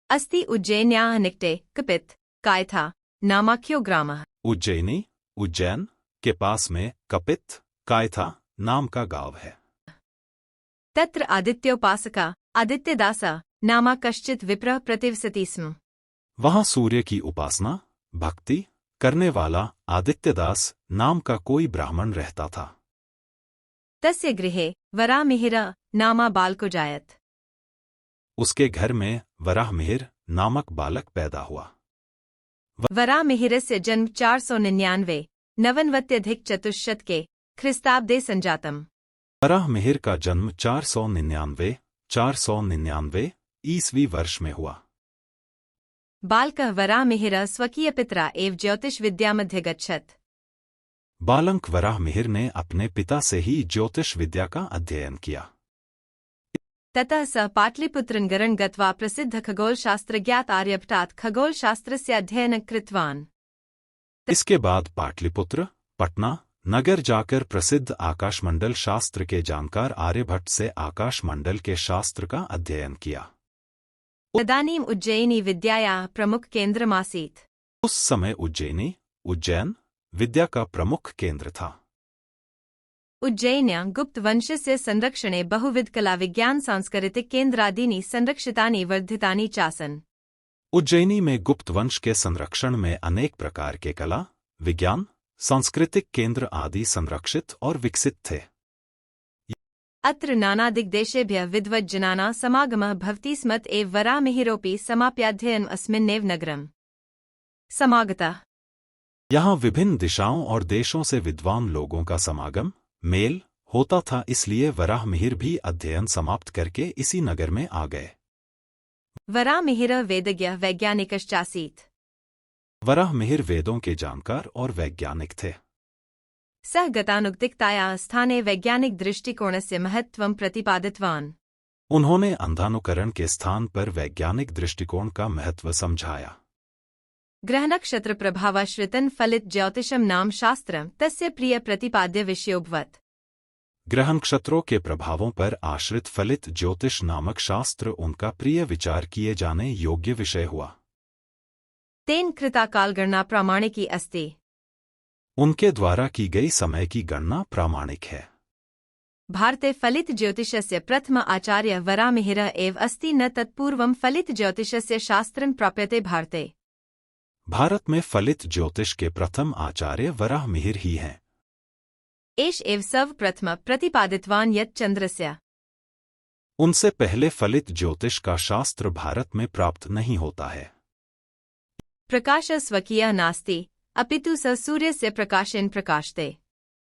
अस्ति उज्जैन्याः निकटे कपित कायथा नामाख्यो ग्रामः। उज्जैनी उज्जैन के पास में कपित कायथा नाम का गांव है। तत्र आदित्योपासका आदित्यदासा नामा कश्चित् विप्रः प्रतिवसति स्म। वहां सूर्य की उपासना भक्ति करने वाला आदित्यदास नाम का कोई ब्राह्मण रहता था। तस्य गृहे वराहमिहिरः नामा बालको जायत। उसके घर में वराहमिहिर नामक बालक पैदा हुआ। वराहमिहिरस्य जन्म 499 नवनवत्यधिक चतुष्शत के ख्रिस्ताब्दे संजातम्। वराहमिहिर का जन्म 499 ईस्वी वर्ष में हुआ। बालकः वराहमिहिरः स्वकीयपित्रा एव ज्योतिषविद्यामध्ये गच्छत्। बालक वराहमिहिर ने अपने पिता से ही ज्योतिष विद्या का अध्ययन किया। ततः सः पाटलिपुत्रनगरं गत्वा प्रसिद्ध खगोलशास्त्रज्ञात आर्यभट्टात् खगोलशास्त्रस्य अध्ययनं कृतवान्। इसके बाद पाटलिपुत्र पटना नगर जाकर प्रसिद्ध आकाशमंडल शास्त्र के जानकार आर्यभट्ट से आकाशमंडल के शास्त्र का अध्ययन किया। तदानीं उज्जयिनी विद्यायाः प्रमुख केन्द्रमासीत्। उस समय उज्जैन विद्या का प्रमुख केंद्र था। उज्जयिन्यां गुप्तवंशस्य संरक्षणे बहुविध कला विज्ञान सांस्कृतिक केन्द्रादीनि संरक्षितानि वर्धितानि चासन्। उज्जैनी में गुप्त वंश के संरक्षण में अनेक प्रकार के कला विज्ञान सांस्कृतिक केंद्र आदि संरक्षित और विकसित थे। अत्र नानादिग्देशेभ्यः विद्वज्जनानां समागमः भवति स्म एव वराहमिहिरोऽपि समाप्याध्ययनम् अस्मिन्नेव नगरम् समागतः। यहाँ विभिन्न दिशाओं और देशों से विद्वान लोगों का समागम मेल होता था, इसलिए वराहमिहिर भी अध्ययन समाप्त करके इसी नगर में आ गए। वराहमिहिरः वेदज्ञः वैज्ञानिकश्चासीत्। वराहमिहिर वेदों के जानकार और वैज्ञानिक थे। सः गतानुगतिकतायाः स्थाने वैज्ञानिक दृष्टिकोणस्य महत्त्वं प्रतिपादितवान्। उन्होंने अंधानुकरण के स्थान पर वैज्ञानिक दृष्टिकोण का महत्व समझाया। ग्रहनक्षत्र प्रभावाश्रितं फलित ज्योतिषं नाम शास्त्रं तस्य प्रिय प्रतिपाद्य विषयोऽभवत्। ग्रह नक्षत्रों के प्रभावों पर आश्रित फलित ज्योतिष नामक शास्त्र उनका प्रिय विचार किए जाने योग्य विषय हुआ। तेन कृता कालगणना प्रामाणिकी अस्ति। उनके द्वारा की गई समय की गणना प्रामाणिक है। भारते फलित ज्योतिषस्य प्रथम आचार्य वराहमिहिरः एव अस्ति, न तत्पूर्वं फलित ज्योतिषस्य शास्त्रं प्राप्यते भारते। भारत में फलित ज्योतिष के प्रथम आचार्य वराहमिहिर ही हैं। एष एव सर्वप्रथमः प्रतिपादितवान् यत् चंद्रस्य। उनसे पहले फलित ज्योतिष का शास्त्र भारत में प्राप्त नहीं होता है। प्रकाशः स्वकीयः नास्ति अपितु स सूर्यस्य प्रकाशेन प्रकाशते।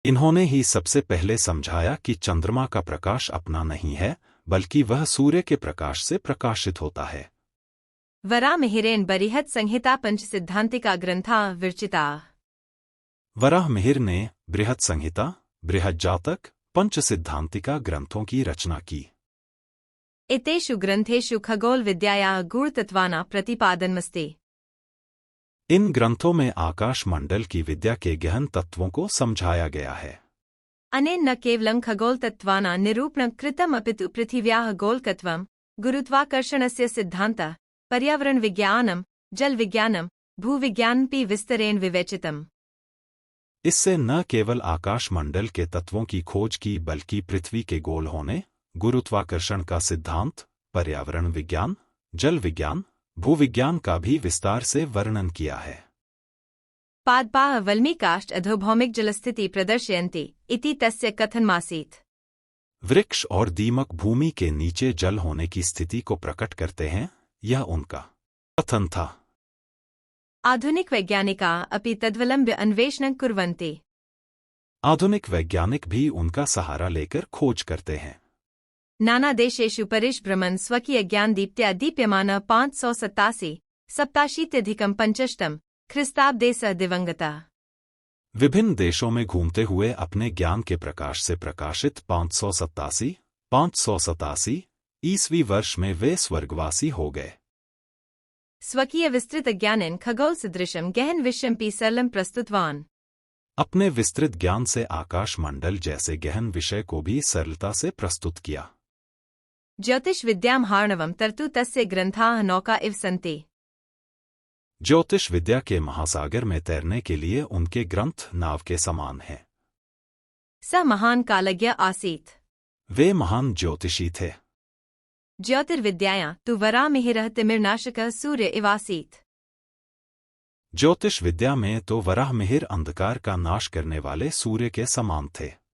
इन्होंने ही सबसे पहले समझाया कि चंद्रमा का प्रकाश अपना नहीं है, बल्कि वह सूर्य के प्रकाश से प्रकाशित होता है। वराहमिहिरेण बृहत् संहिता पंच सिद्धांतिका ग्रंथाः विरचिताः। वराहमिहिर ने बृहत् संहिता बृहत् जातक पंच सिद्धांतिका ग्रंथों की रचना की। एतेषु ग्रंथेषु खगोल विद्यायाः गूढ़तत्त्वानां प्रतिपादनमस्ति। इन ग्रंथों में आकाश मंडल की विद्या के गहन तत्वों को समझाया गया है। अनेन न केवलं खगोलतत्त्वानां निरूपणं कृतम् अपितु पृथिव्याः गोलकत्वं गुरुत्वाकर्षणस्य सिद्धान्तः पर्यावरण विज्ञानम जल विज्ञानम भूविज्ञानपि विस्तरेण विवेचितम्। इससे न केवल आकाश मंडल के तत्वों की खोज की, बल्कि पृथ्वी के गोल होने, गुरुत्वाकर्षण का सिद्धांत, पर्यावरण विज्ञान, जल विज्ञान, भूविज्ञान का भी विस्तार से वर्णन किया है। पादपाः वल्मीकाश्च अधोभौमिक जलस्थिति प्रदर्शयन्ति इति तस्य कथनमासीत्। वृक्ष और दीमक भूमि के नीचे जल होने की स्थिति को प्रकट करते हैं, यह उनका कथन था। आधुनिक वैज्ञानिकाः अपि तदवलम्ब्य अन्वेषणं कुर्वन्ति। आधुनिक वैज्ञानिक भी उनका सहारा लेकर खोज करते हैं। नाना देशेषु परिभ्रमन् स्वकीय ज्ञान दीप्त्या दीप्यमानः 587 ख्रिस्ताब्दे सः दिवंगतः। विभिन्न देशों में घूमते हुए अपने ज्ञान के प्रकाश से प्रकाशित 587 ईस्वी वर्ष में वे स्वर्गवासी हो गए। स्वकीय विस्तृत ज्ञानेन खगोल सदृशं गहन विषयमपि सरलं प्रस्तुतवान्। अपने विस्तृत ज्ञान से आकाश मंडल जैसे गहन विषय को भी सरलता से प्रस्तुत किया। ज्योतिष विद्यामहार्णवं तरतु तस्य ग्रंथाः नौका इव सन्ति। ज्योतिष विद्या के महासागर में तैरने के लिए उनके ग्रंथ नाव के समान हैं। स महान् कालज्ञ आसीत्। वे महान ज्योतिषी थे। ज्योतिर्विद्यायां तु वराहमिहिरः तिमिरनाशकः सूर्य इवासीत्। ज्योतिष विद्या में तो वराहमिहिर अंधकार का नाश करने वाले सूर्य के समान थे।